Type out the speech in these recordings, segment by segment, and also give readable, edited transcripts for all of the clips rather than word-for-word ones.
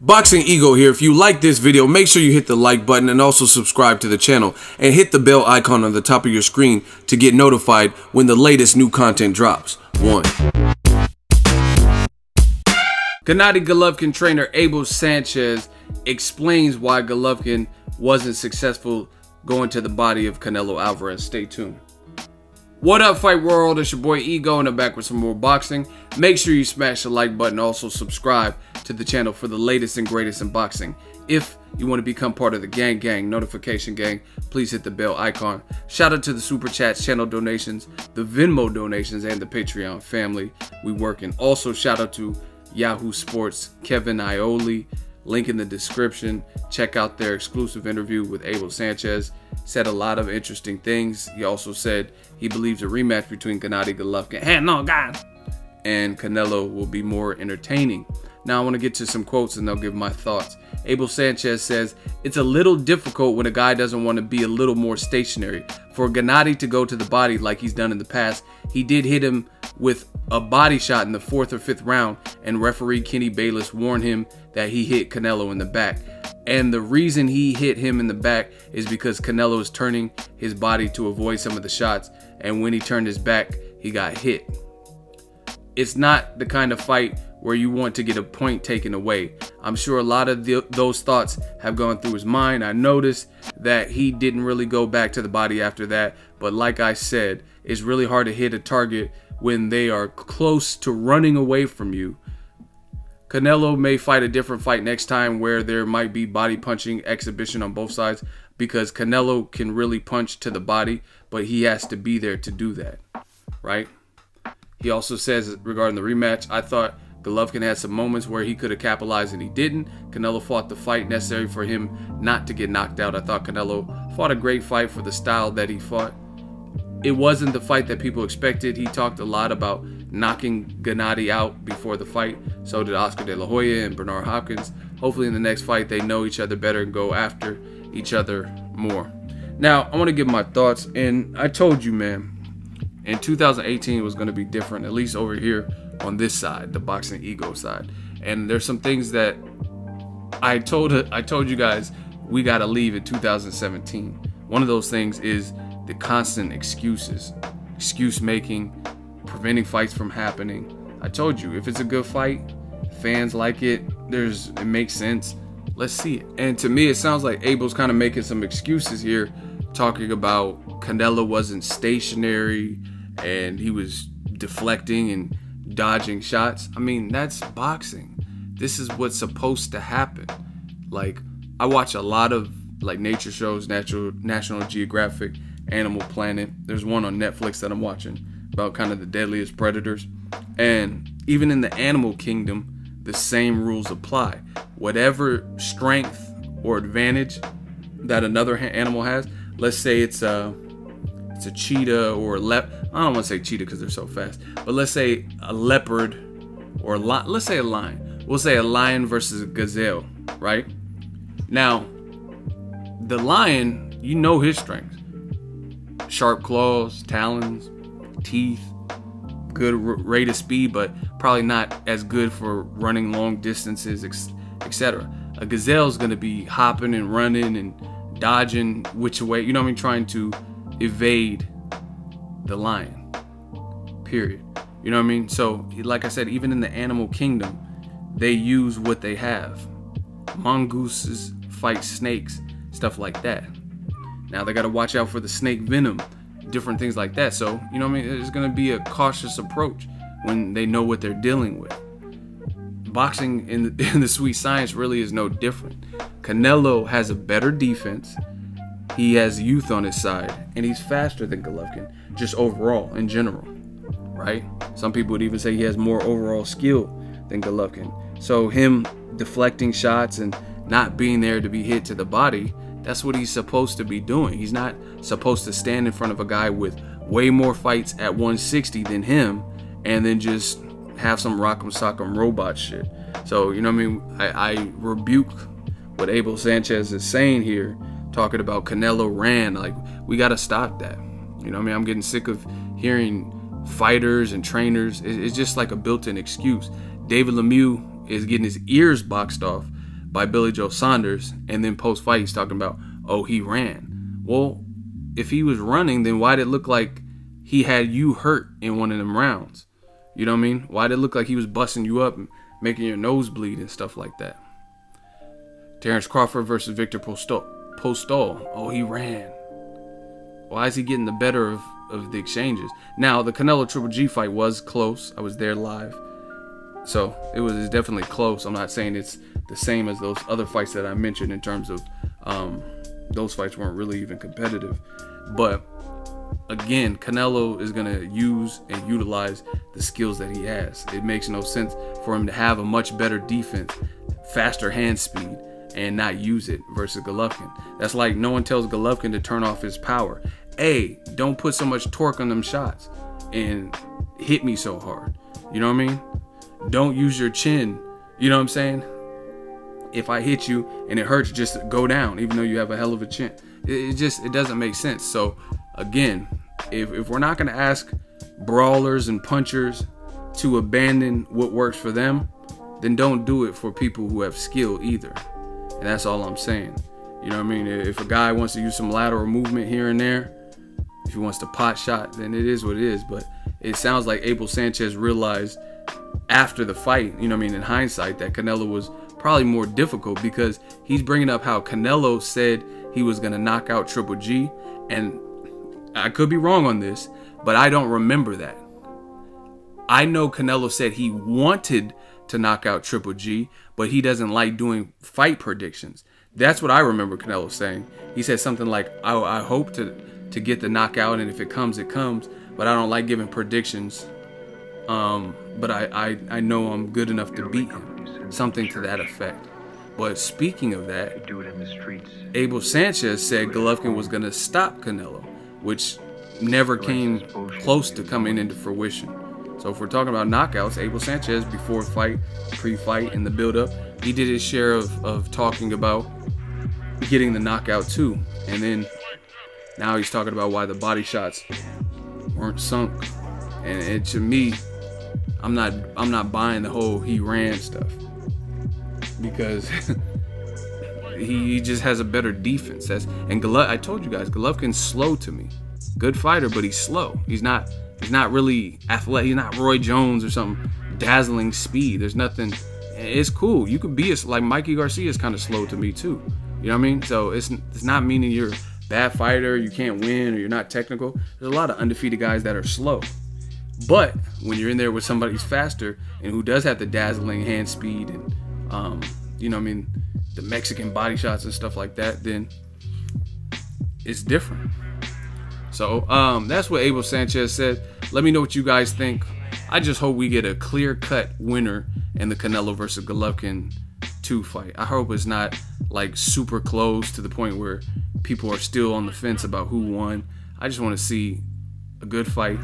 Boxing Ego here. If you like this video, make sure you hit the like button and also subscribe to the channel and hit the bell icon on the top of your screen to get notified when the latest new content drops. 1. Gennady Golovkin trainer Abel Sanchez explains why Golovkin wasn't successful going to the body of Canelo Alvarez. Stay tuned. What up, Fight World? It's your boy Ego, and I'm back with some more boxing. Make sure you smash the like button. Also subscribe to the channel for the latest and greatest in boxing. If you want to become part of the gang notification gang, please hit the bell icon. Shout out to the super chats, channel donations, the Venmo donations, and the Patreon family. We working. Also shout out to Yahoo Sports, Kevin Ioli. Link in the description. Check out their exclusive interview with Abel Sanchez. Said a lot of interesting things. He also said he believes a rematch between Gennady Golovkin and Canelo will be more entertaining. Now I want to get to some quotes and I'll give my thoughts. Abel Sanchez says, it's a little difficult when a guy doesn't want to be a little more stationary. For Gennady to go to the body like he's done in the past, he did hit him with a body shot in the 4th or 5th round, and referee Kenny Bayless warned him that he hit Canelo in the back. And the reason he hit him in the back is because Canelo is turning his body to avoid some of the shots, and when he turned his back, he got hit. It's not the kind of fight where you want to get a point taken away. I'm sure a lot of those thoughts have gone through his mind. I noticed that he didn't really go back to the body after that, but like I said, it's really hard to hit a target when they are close to running away from you. Canelo may fight a different fight next time where there might be body punching exhibition on both sides, because Canelo can really punch to the body, but he has to be there to do that, right? He also says regarding the rematch, I thought Golovkin had some moments where he could have capitalized and he didn't. Canelo fought the fight necessary for him not to get knocked out. I thought Canelo fought a great fight for the style that he fought. It wasn't the fight that people expected. He talked a lot about knocking Gennady out before the fight. So did Oscar De La Hoya and Bernard Hopkins. Hopefully in the next fight they know each other better and go after each other more. Now I want to give my thoughts, and I told you, man, in 2018 it was going to be different, at least over here on this side, the Boxing Ego side. And there's some things that I told you guys we got to leave in 2017. One of those things is the constant excuses, excuse making, preventing fights from happening. I told you, if it's a good fight, fans like it, it makes sense, let's see it. And to me, it sounds like Abel's kind of making some excuses here, talking about Canelo wasn't stationary and he was deflecting and dodging shots. I mean, that's boxing. This is what's supposed to happen. Like, I watch a lot of like nature shows, National Geographic, Animal Planet. There's one on Netflix that I'm watching about kind of the deadliest predators. And even in the animal kingdom, the same rules apply. Whatever strength or advantage that another animal has, let's say it's a cheetah or a leopard. I don't want to say cheetah because they're so fast, but let's say a leopard or let's say a lion. We'll say a lion versus a gazelle, right? Now, the lion, you know his strengths. Sharp claws, talons, teeth, good rate of speed, but probably not as good for running long distances, etc. A gazelle is going to be hopping and running and dodging which way, you know what I mean, trying to evade the lion, period. You know what I mean? So like I said, even in the animal kingdom, they use what they have. Mongooses fight snakes, stuff like that. Now they got to watch out for the snake venom, different things like that. So, you know what I mean? There's going to be a cautious approach when they know what they're dealing with. Boxing in the sweet science really is no different. Canelo has a better defense. He has youth on his side, and he's faster than Golovkin, just overall, in general, right? Some people would even say he has more overall skill than Golovkin. So him deflecting shots and not being there to be hit to the body, that's what he's supposed to be doing. He's not supposed to stand in front of a guy with way more fights at 160 than him and then just have some rock'em sock'em robot shit. So, you know what I mean? I rebuke what Abel Sanchez is saying here, talking about Canelo ran. Like, we got to stop that. You know what I mean? I'm getting sick of hearing fighters and trainers. It's just like a built-in excuse. David Lemieux is getting his ears boxed off by Billy Joe Saunders, and then post-fight he's talking about, oh, he ran. Well, if he was running, then why did it look like he had you hurt in one of them rounds? You know what I mean? Why did it look like he was busting you up and making your nose bleed and stuff like that? Terrence Crawford versus Victor Postol. Oh, he ran. Why is he getting the better of the exchanges? Now, the Canelo Triple G fight was close. I was there live. So, it's definitely close. I'm not saying it's the same as those other fights that I mentioned in terms of those fights weren't really even competitive. But, again, Canelo is going to use and utilize the skills that he has. It makes no sense for him to have a much better defense, faster hand speed, and not use it versus Golovkin. That's like no one tells Golovkin to turn off his power. Hey, don't put so much torque on them shots and hit me so hard. You know what I mean? Don't use your chin. You know what I'm saying? If I hit you and it hurts, just go down, even though you have a hell of a chin. It doesn't make sense. So again, if we're not going to ask brawlers and punchers to abandon what works for them, then don't do it for people who have skill either. And that's all I'm saying. You know what I mean? If a guy wants to use some lateral movement here and there, if he wants to pot shot, then it is what it is. But it sounds like Abel Sanchez realized after the fight, you know what I mean, in hindsight, that Canelo was probably more difficult, because he's bringing up how Canelo said he was going to knock out Triple G. And I could be wrong on this, but I don't remember that. I know Canelo said he wanted to knock out Triple G, but he doesn't like doing fight predictions. That's what I remember Canelo saying. He said something like, I hope to get the knockout, and if it comes, it comes, but I don't like giving predictions. But I know I'm good enough to beat him. Something to that effect. But speaking of that, Abel Sanchez said Golovkin was going to stop Canelo, which never came close to coming into fruition. So if we're talking about knockouts, Abel Sanchez, before fight, pre-fight, and the build-up, he did his share of talking about getting the knockout too. And then now he's talking about why the body shots weren't sunk. And to me, I'm not buying the whole he ran stuff, because he just has a better defense. I told you guys, Golovkin's slow to me. Good fighter, but he's slow. He's not really athletic. He's not Roy Jones or some dazzling speed. There's nothing. It's cool. You could be like Mikey Garcia is kind of slow to me too. You know what I mean? So it's not meaning you're a bad fighter, you can't win, or you're not technical. There's a lot of undefeated guys that are slow. But when you're in there with somebody who's faster and who does have the dazzling hand speed and you know what I mean, the Mexican body shots and stuff like that, then it's different. So that's what Abel Sanchez said. Let me know what you guys think. I just hope we get a clear-cut winner in the Canelo versus Golovkin 2 fight. I hope it's not like super close to the point where people are still on the fence about who won. I just want to see a good fight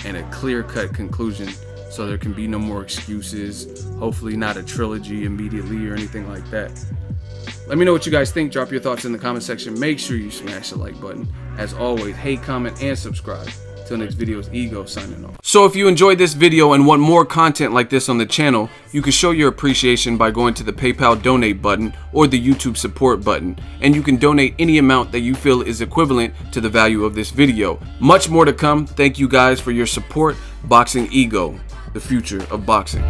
and a clear-cut conclusion, so there can be no more excuses. Hopefully not a trilogy immediately or anything like that. Let me know what you guys think. Drop your thoughts in the comment section. Make sure you smash the like button. As always, hate, comment, and subscribe. Till next video, is Ego signing off. So if you enjoyed this video and want more content like this on the channel, you can show your appreciation by going to the PayPal donate button or the YouTube support button, and you can donate any amount that you feel is equivalent to the value of this video. Much more to come. Thank you guys for your support. Boxing Ego, the future of boxing.